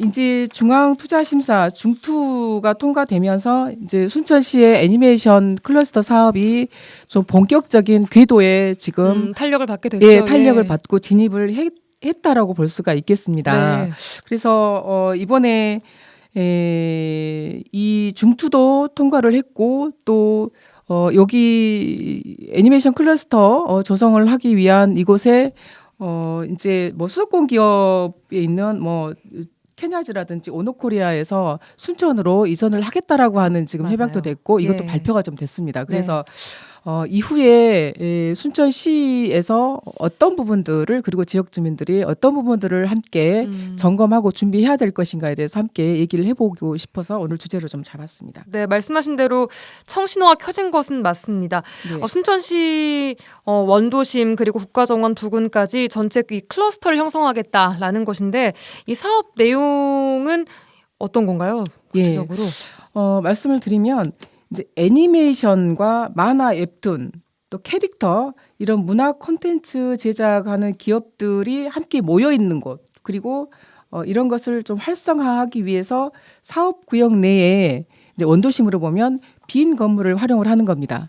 이제 중앙투자심사 중투가 통과되면서 이제 순천시의 애니메이션 클러스터 사업이 좀 본격적인 궤도에 지금 탄력을 받게 됐죠. 예, 탄력을 받고 진입을 했다라고 볼 수가 있겠습니다. 네. 그래서 이번에 이 중투도 통과를 했고 또 여기 애니메이션 클러스터 조성을 하기 위한 이곳에 이제 뭐 수도권 기업에 있는 뭐 케냐즈라든지 오노코리아에서 순천으로 이전을 하겠다라고 하는 지금 협약도 됐고 이것도 예. 발표가 좀 됐습니다. 그래서 이후에 순천시에서 어떤 부분들을 그리고 지역 주민들이 어떤 부분들을 함께 점검하고 준비해야 될 것인가에 대해서 함께 얘기를 해보고 싶어서 오늘 주제로 좀 잡았습니다. 네, 말씀하신 대로 청신호가 켜진 것은 맞습니다. 네. 순천시 원도심 그리고 국가정원 두 군까지 전체 이 클러스터를 형성하겠다라는 것인데 이 사업 내용은 어떤 건가요? 구체적으로? 말씀을 드리면 이제 애니메이션과 만화 웹툰 또 캐릭터 이런 문화 콘텐츠 제작하는 기업들이 함께 모여 있는 곳 그리고 이런 것을 좀 활성화하기 위해서 사업 구역 내에 이제 원도심으로 보면 빈 건물을 활용을 하는 겁니다.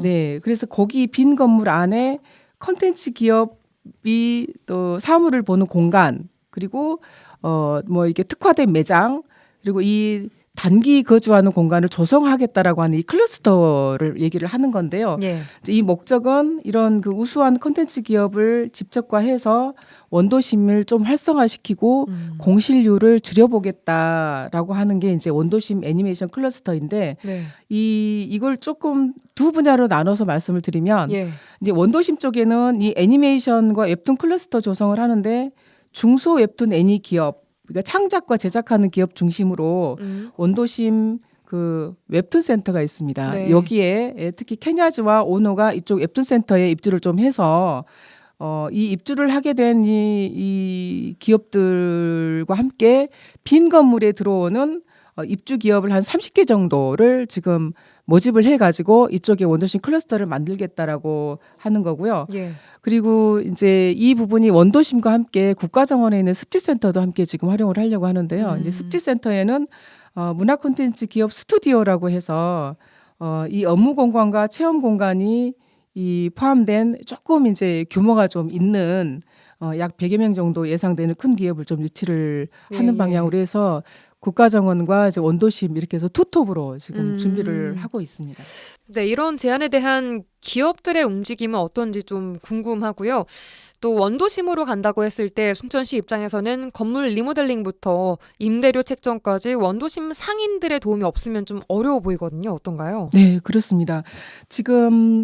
네, 그래서 거기 빈 건물 안에 컨텐츠 기업이 또 사무를 보는 공간 그리고 뭐 이게 특화된 매장 그리고 이 단기 거주하는 공간을 조성하겠다라고 하는 이 클러스터를 얘기를 하는 건데요. 예. 이 목적은 이런 그 우수한 콘텐츠 기업을 집적화해서 원도심을 좀 활성화시키고 공실률을 줄여보겠다라고 하는 게 이제 원도심 애니메이션 클러스터인데 네. 이걸 조금 두 분야로 나눠서 말씀을 드리면 예. 이제 원도심 쪽에는 이 애니메이션과 웹툰 클러스터 조성을 하는데 중소 웹툰 애니 기업 그러니까 창작과 제작하는 기업 중심으로 원도심 그 웹툰 센터가 있습니다. 네. 여기에 특히 케냐즈와 오노가 이쪽 웹툰 센터에 입주를 좀 해서 이 입주를 하게 된 이 기업들과 함께 빈 건물에 들어오는 입주 기업을 한 30개 정도를 지금 모집을 해가지고 이쪽에 원도심 클러스터를 만들겠다라고 하는 거고요. 예. 그리고 이제 이 부분이 원도심과 함께 국가정원에 있는 습지센터도 함께 지금 활용을 하려고 하는데요. 이제 습지센터에는 문화 콘텐츠 기업 스튜디오라고 해서 이 업무 공간과 체험 공간이 이 포함된 조금 이제 규모가 좀 있는 약 100여 명 정도 예상되는 큰 기업을 좀 유치를 하는 예. 방향으로 해서 국가정원과 이제 원도심 이렇게 해서 투톱으로 지금 준비를 하고 있습니다. 네, 이런 제안에 대한 기업들의 움직임은 어떤지 좀 궁금하고요. 또 원도심으로 간다고 했을 때 순천시 입장에서는 건물 리모델링부터 임대료 책정까지 원도심 상인들의 도움이 없으면 좀 어려워 보이거든요. 어떤가요? 네, 그렇습니다. 지금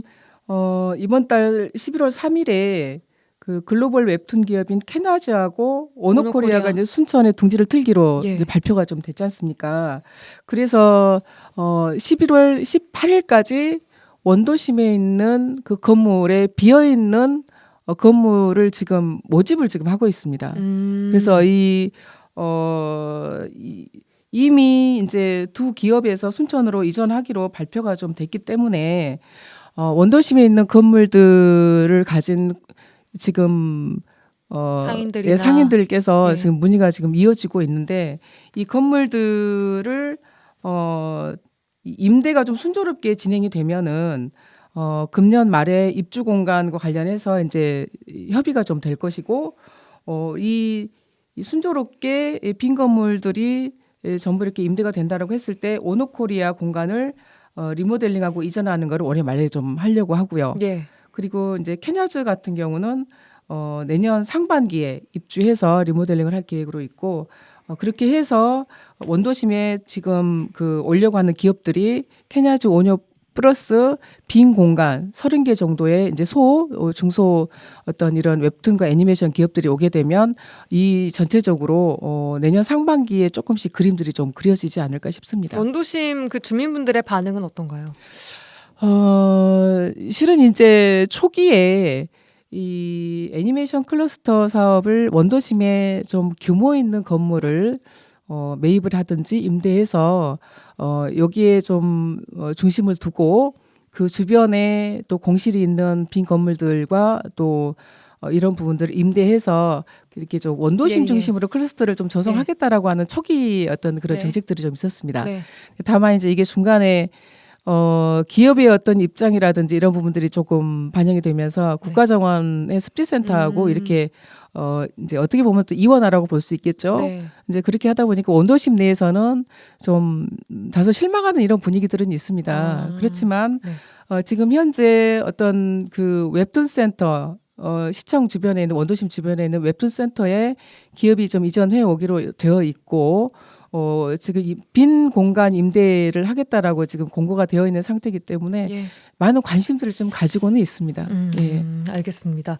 이번 달 11월 3일에 그 글로벌 웹툰 기업인 캐나즈하고 오노코리아가 이제 순천에 둥지를 틀기로 예. 이제 발표가 좀 됐지 않습니까? 그래서 11월 18일까지 원도심에 있는 그 건물에 비어 있는 건물을 지금 모집을 지금 하고 있습니다. 그래서 이미 이제 두 기업에서 순천으로 이전하기로 발표가 좀 됐기 때문에 원도심에 있는 건물들을 가진 지금 상인들이나. 예, 상인들께서 예. 지금 문의가 지금 이어지고 있는데 이 건물들을 임대가 좀 순조롭게 진행이 되면은 금년 말에 입주 공간과 관련해서 이제 협의가 좀 될 것이고 이 순조롭게 빈 건물들이 전부 이렇게 임대가 된다라고 했을 때 오노코리아 공간을 리모델링하고 이전하는 거를 올해 말에 좀 하려고 하고요. 예. 그리고 이제 캐냐즈 같은 경우는 내년 상반기에 입주해서 리모델링을 할 계획으로 있고 그렇게 해서 원도심에 지금 그 오려고 하는 기업들이 캐냐즈 오뇨 플러스 빈 공간 30개 정도의 이제 중소 어떤 이런 웹툰과 애니메이션 기업들이 오게 되면 이 전체적으로 내년 상반기에 조금씩 그림들이 좀 그려지지 않을까 싶습니다. 원도심 그 주민분들의 반응은 어떤가요? 실은 이제 초기에 이 애니메이션 클러스터 사업을 원도심에 좀 규모 있는 건물을 매입을 하든지 임대해서 여기에 좀 중심을 두고 그 주변에 또 공실이 있는 빈 건물들과 또 이런 부분들을 임대해서 이렇게 좀 원도심 예. 중심으로 클러스터를 좀 조성하겠다라고 하는 초기 어떤 그런 네. 정책들이 좀 있었습니다. 네. 다만 이제 이게 중간에 기업의 어떤 입장이라든지 이런 부분들이 조금 반영이 되면서 국가정원의 습지센터하고 이렇게 이제 어떻게 보면 또 이원화라고 볼 수 있겠죠. 네. 이제 그렇게 하다 보니까 원도심 내에서는 좀 다소 실망하는 이런 분위기들은 있습니다. 그렇지만 네. 지금 현재 어떤 그 웹툰 센터 시청 주변에 있는 원도심 주변에 있는 웹툰 센터에 기업이 좀 이전해 오기로 되어 있고 지금 이 빈 공간 임대를 하겠다라고 지금 공고가 되어 있는 상태이기 때문에 예. 많은 관심들을 좀 가지고는 있습니다. 예. 알겠습니다.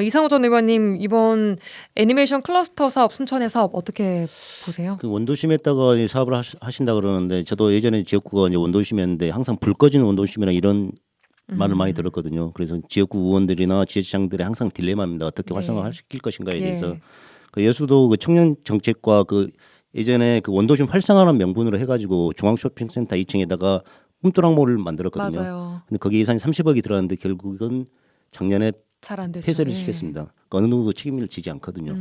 이상호 전 의원님 이번 애니메이션 클러스터 사업 순천의 사업 어떻게 보세요? 그 원도심에다가 이 사업을 하신다 그러는데 저도 예전에 지역구가 이제 원도심이었는데 항상 불 꺼지는 원도심이랑 이런 말을 많이 들었거든요. 그래서 지역구 의원들이나 지자체장들이 항상 딜레마입니다. 어떻게 네. 활성화시킬 것인가에 예. 대해서. 그 여수도 그 청년 정책과 그 예전에 그 원도심 활성화라는 명분으로 해가지고 중앙 쇼핑센터 2층에다가 꿈뚜락몰을 만들었거든요. 맞아요. 근데 거기 예산이 30억이 들어갔는데 결국은 작년에 잘 안 되죠. 폐쇄를 예. 시켰습니다. 어느 누구 책임을 지지 않거든요.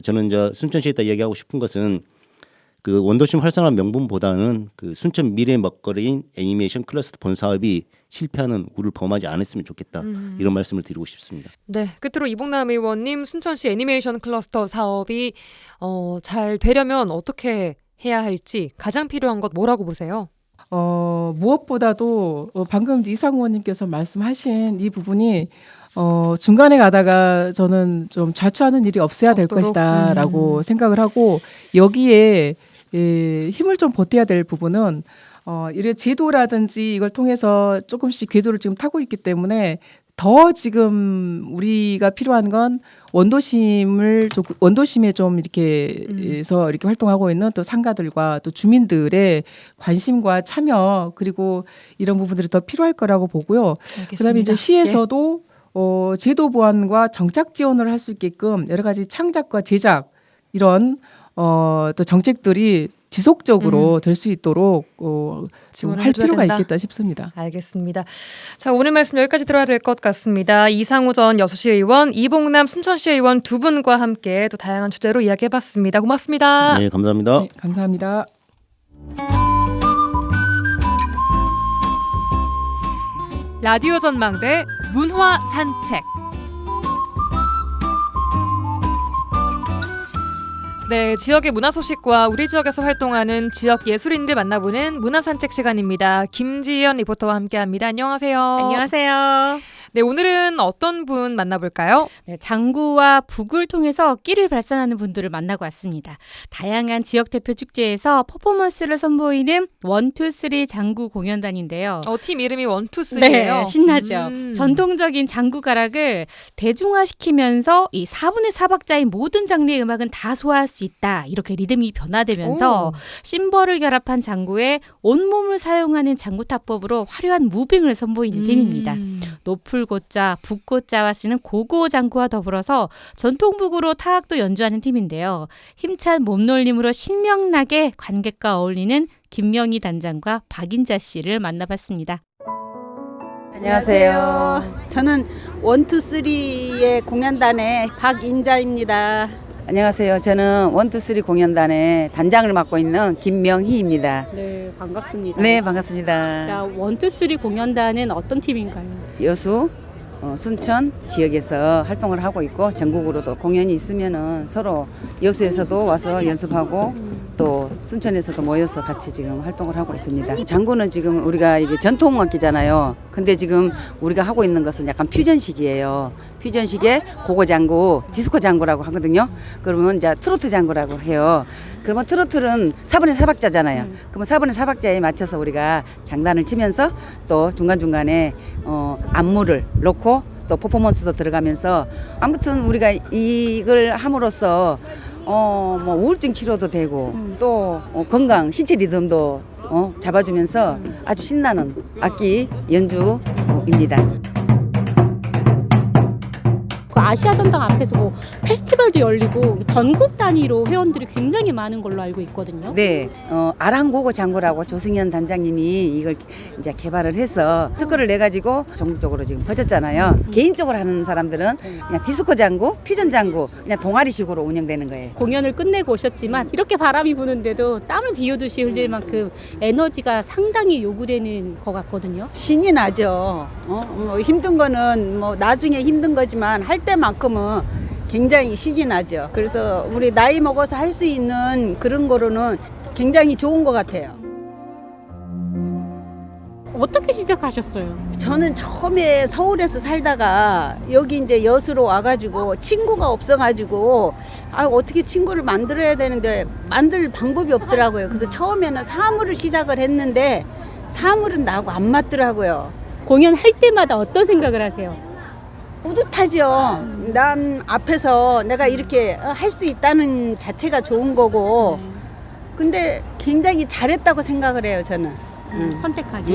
저는 이제 순천시에다 이야기하고 싶은 것은 그 원도심 활성화 명분보다는 그 순천 미래 먹거리인 애니메이션 클러스터 본 사업이 실패하는 우를 범하지 않았으면 좋겠다. 이런 말씀을 드리고 싶습니다. 네, 끝으로 이봉남 의원님 순천시 애니메이션 클러스터 사업이 잘 되려면 어떻게 해야 할지 가장 필요한 것 뭐라고 보세요? 무엇보다도 방금 이상우 의원님께서 말씀하신 이 부분이 중간에 가다가 저는 좀 자초하는 일이 없어야 될 없도록? 것이다라고 생각을 하고 여기에 힘을 좀 보태야 될 부분은 이런 제도라든지 이걸 통해서 조금씩 궤도를 지금 타고 있기 때문에 더 지금 우리가 필요한 건 원도심에 좀 이렇게 해서 이렇게 활동하고 있는 또 상가들과 또 주민들의 관심과 참여 그리고 이런 부분들이 더 필요할 거라고 보고요. 알겠습니다. 그다음에 이제 시에서도 제도 보완과 정착 지원을 할 수 있게끔 여러 가지 창작과 제작 이런 또 정책들이 지속적으로 될 수 있도록 지원을 할 해줘야 필요가 된다. 있겠다 싶습니다. 알겠습니다. 자, 오늘 말씀 여기까지 들어야 될 것 같습니다. 이상우 전 여수시 의원, 이봉남 순천시 의원 두 분과 함께 또 다양한 주제로 이야기해봤습니다. 고맙습니다. 네, 감사합니다. 네, 감사합니다. 라디오 전망대 문화 산책. 네, 지역의 문화 소식과 우리 지역에서 활동하는 지역 예술인들 만나보는 문화 산책 시간입니다. 김지연 리포터와 함께합니다. 안녕하세요. 안녕하세요. 네, 오늘은 어떤 분 만나볼까요? 네, 장구와 북을 통해서 끼를 발산하는 분들을 만나고 왔습니다. 다양한 지역 대표 축제에서 퍼포먼스를 선보이는 1,2,3 장구 공연단인데요. 팀 이름이 1,2,3예요. 네, 신나죠. 전통적인 장구 가락을 대중화시키면서 이 4분의 4박자의 모든 장르의 음악은 다 소화할 수 있다. 이렇게 리듬이 변화되면서 심벌을 결합한 장구에 온몸을 사용하는 장구타법으로 화려한 무빙을 선보이는 팀입니다. 노풀고자, 북고자와 쓰는 고고장구와 더불어서 전통북으로 타악도 연주하는 팀인데요. 힘찬 몸놀림으로 신명나게 관객과 어울리는 김명희 단장과 박인자 씨를 만나봤습니다. 안녕하세요. 저는 1,2,3의 공연단의 박인자입니다. 안녕하세요. 저는 1,2,3 공연단의 단장을 맡고 있는 김명희입니다. 네, 반갑습니다. 네, 반갑습니다. 자, 1,2,3 공연단은 어떤 팀인가요? 여수, 순천 지역에서 활동을 하고 있고 전국으로도 공연이 있으면은 서로 여수에서도 와서 연습하고 또 순천에서도 모여서 같이 지금 활동을 하고 있습니다. 장구는 지금 우리가 이게 전통악기잖아요. 근데 지금 우리가 하고 있는 것은 약간 퓨전식이에요. 퓨전식의 고고장구, 디스코 장구라고 하거든요. 그러면 이제 트로트 장구라고 해요. 그러면 트로트는 4분의 4박자잖아요. 그러면 4분의 4박자에 맞춰서 우리가 장단을 치면서 또 중간중간에 안무를 넣고 또 퍼포먼스도 들어가면서 아무튼 우리가 이걸 함으로써 뭐 우울증 치료도 되고 또 건강 신체 리듬도 잡아주면서 아주 신나는 악기 연주입니다. 그 아시아 전당 앞에서 뭐 페스티벌도 열리고 전국 단위로 회원들이 굉장히 많은 걸로 알고 있거든요. 네, 아랑고고 장구라고 조승현 단장님이 이걸 이제 개발을 해서 특허를 내 가지고 전국적으로 지금 퍼졌잖아요. 개인적으로 하는 사람들은 그냥 디스코 장구, 퓨전 장구, 그냥 동아리식으로 운영되는 거예요. 공연을 끝내고 오셨지만 이렇게 바람이 부는데도 땀을 비오듯이 흘릴 만큼 에너지가 상당히 요구되는 것 같거든요. 신이 나죠. 뭐 힘든 거는 뭐 나중에 힘든 거지만 할 때만큼은 굉장히 신이 나죠. 그래서 우리 나이 먹어서 할 수 있는 그런 거로는 굉장히 좋은 것 같아요. 어떻게 시작하셨어요? 저는 처음에 서울에서 살다가 여기 이제 여수로 와가지고 친구가 없어가지고 어떻게 친구를 만들어야 되는데 만들 방법이 없더라고요. 그래서 처음에는 사물을 시작을 했는데 사물은 나하고 안 맞더라고요. 공연할 때마다 어떤 생각을 하세요? 뿌듯하죠. 난 앞에서 내가 이렇게 할 수 있다는 자체가 좋은 거고 근데 굉장히 잘했다고 생각을 해요, 저는. 선택하기.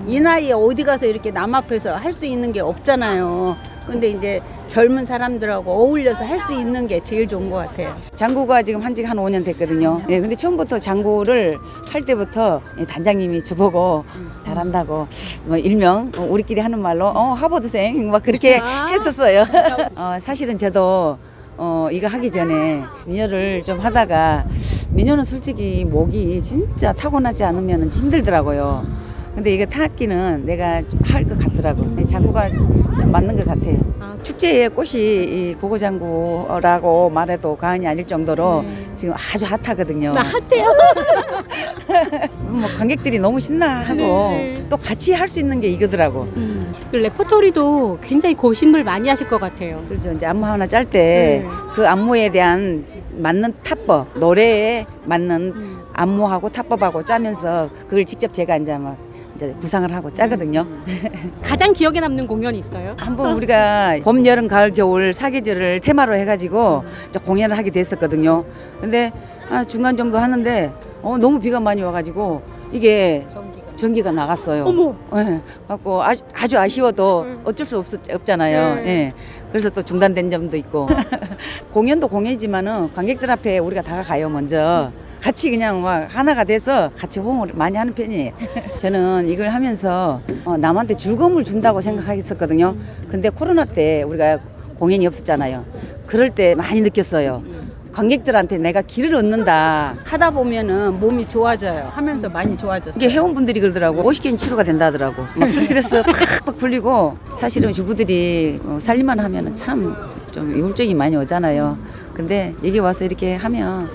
이 나이에 어디 가서 이렇게 남 앞에서 할 수 있는 게 없잖아요. 근데 이제 젊은 사람들하고 어울려서 할 수 있는 게 제일 좋은 것 같아요. 장구가 지금 한 지가 한 5년 됐거든요. 예, 근데 처음부터 장구를 할 때부터 단장님이 저보고 잘한다고 뭐 일명 우리끼리 하는 말로 하버드생 막 그렇게 했었어요. 사실은 저도 이거 하기 전에 미녀를 좀 하다가 미녀는 솔직히 목이 진짜 타고나지 않으면 힘들더라고요. 근데 이거 타악기는 내가 할 것 같더라고. 장구가 좀 맞는 것 같아요. 축제의 꽃이 이 고고장구라고 말해도 과언이 아닐 정도로 지금 아주 핫하거든요. 핫해요? 뭐 관객들이 너무 신나하고 또 같이 할 수 있는 게 이거더라고. 그 레퍼토리도 굉장히 고심을 많이 하실 것 같아요. 그렇죠. 이제 안무 하나 짤 때 그 안무에 대한 맞는 타법, 노래에 맞는 안무하고 타법하고 짜면서 그걸 직접 제가 이제 구상을 하고 짜거든요. 가장 기억에 남는 공연이 있어요? 한번 우리가 봄, 여름, 가을, 겨울 사계절을 테마로 해가지고 이제 공연을 하게 됐었거든요. 근데 중간 정도 하는데 너무 비가 많이 와가지고 이게 전기가 나갔어요. 어머. 예. 갖고 아주 아쉬워도 어쩔 수 없잖아요. 예. 그래서 또 중단된 점도 있고 공연도 공연이지만은 관객들 앞에 우리가 다가가요 먼저. 같이 그냥 막 하나가 돼서 같이 호응을 많이 하는 편이에요. 저는 이걸 하면서 남한테 즐거움을 준다고 생각했었거든요. 근데 코로나 때 우리가 공연이 없었잖아요. 그럴 때 많이 느꼈어요. 관객들한테 내가 길을 얻는다. 하다 보면은 몸이 좋아져요. 하면서 많이 좋아졌어요. 이게 회원분들이 그러더라고. 50개는 치료가 된다 하더라고. 막 스트레스 팍팍 풀리고 사실은 주부들이 살림만 하면은 참 좀 우울증이 많이 오잖아요. 근데 여기 와서 이렇게 하면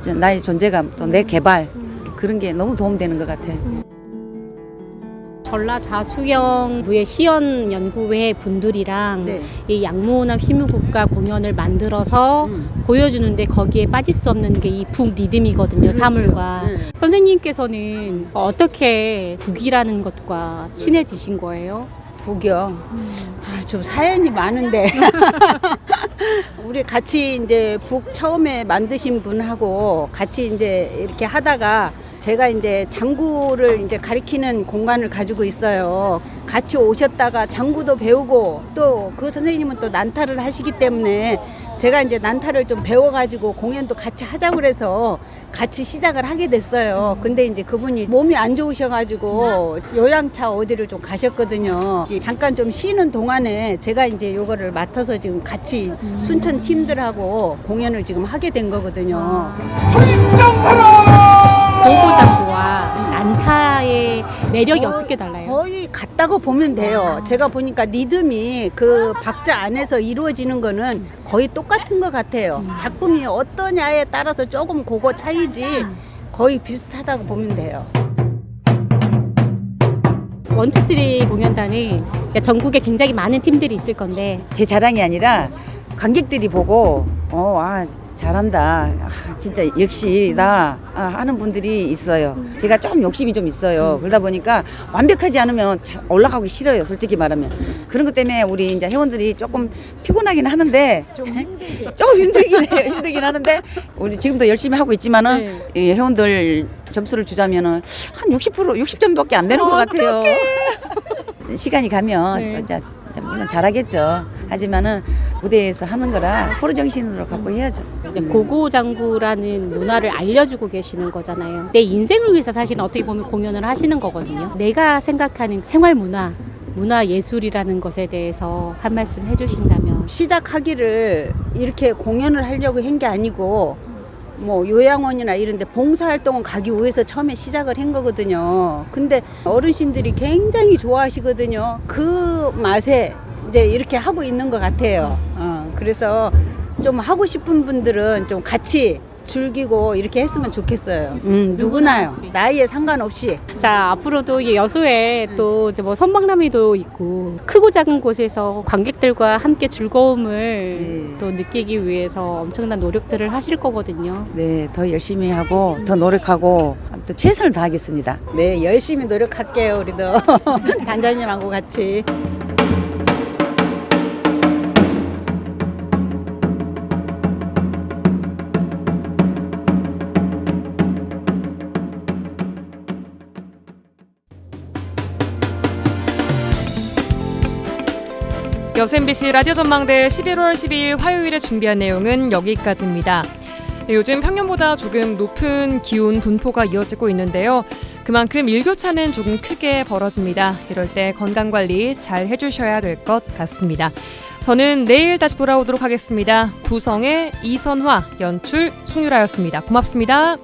나의 존재감 또 내 개발 그런 게 너무 도움되는 것 같아요. 전라좌수영부의 시연연구회 분들이랑 이 양모남 심우국가 공연을 만들어서 보여주는데 거기에 빠질 수 없는 게 이 북 리듬이거든요. 사물과. 선생님께서는 어떻게 북이라는 것과 친해지신 거예요? 북이요. 좀 사연이 많은데 우리 같이 이제 북 처음에 만드신 분하고 같이 이제 이렇게 하다가 제가 이제 장구를 이제 가리키는 공간을 가지고 있어요. 같이 오셨다가 장구도 배우고 또 그 선생님은 또 난타를 하시기 때문에 제가 이제 난타를 좀 배워가지고 공연도 같이 하자고 그래서 같이 시작을 하게 됐어요. 근데 이제 그분이 몸이 안 좋으셔가지고 요양차 어디를 좀 가셨거든요. 잠깐 좀 쉬는 동안에 제가 이제 요거를 맡아서 지금 같이 순천 팀들하고 공연을 지금 하게 된 거거든요. 고고장구와 난타의 매력이 어떻게 달라요? 거의 같다고 보면 돼요. 제가 보니까 리듬이 그 박자 안에서 이루어지는 거는 거의 똑같은 것 같아요. 작품이 어떠냐에 따라서 조금 그거 차이지 거의 비슷하다고 보면 돼요. 원투쓰리 공연단은 전국에 굉장히 많은 팀들이 있을 건데 제 자랑이 아니라 관객들이 보고 잘한다. 진짜 역시 나 하는 분들이 있어요. 제가 좀 욕심이 좀 있어요. 그러다 보니까 완벽하지 않으면 잘 올라가기 싫어요. 솔직히 말하면. 그런 것 때문에 우리 이제 회원들이 조금 피곤하긴 하는데 좀 힘들긴 하는데 우리 지금도 열심히 하고 있지만은 이 회원들 점수를 주자면은 한 60점밖에 안 되는 것 같아요. 시간이 가면 또 물론 잘하겠죠. 하지만은 무대에서 하는 거라 프로 정신으로 갖고 해야죠. 고고장구라는 문화를 알려주고 계시는 거잖아요. 내 인생을 위해서 사실은 어떻게 보면 공연을 하시는 거거든요. 내가 생각하는 생활 문화 예술이라는 것에 대해서 한 말씀 해주신다면. 시작하기를 이렇게 공연을 하려고 한 게 아니고 뭐 요양원이나 이런 데 봉사활동을 가기 위해서 처음에 시작을 한 거거든요. 근데 어르신들이 굉장히 좋아하시거든요. 그 맛에 이제 이렇게 하고 있는 것 같아요. 그래서 좀 하고 싶은 분들은 좀 같이 즐기고 이렇게 했으면 좋겠어요. 누구나요. 나이에 상관없이. 자, 앞으로도 이 여수에 또 이제 뭐 선박나무도 있고 크고 작은 곳에서 관객들과 함께 즐거움을 또 느끼기 위해서 엄청난 노력들을 하실 거거든요. 네, 더 열심히 하고 더 노력하고 또 최선을 다하겠습니다. 네, 열심히 노력할게요. 우리도 단장님하고 같이. MBC 라디오 전망대 11월 12일 화요일에 준비한 내용은 여기까지입니다. 네, 요즘 평년보다 조금 높은 기온 분포가 이어지고 있는데요. 그만큼 일교차는 조금 크게 벌어집니다. 이럴 때 건강관리 잘 해주셔야 될 것 같습니다. 저는 내일 다시 돌아오도록 하겠습니다. 구성의 이선화, 연출 송유라였습니다. 고맙습니다.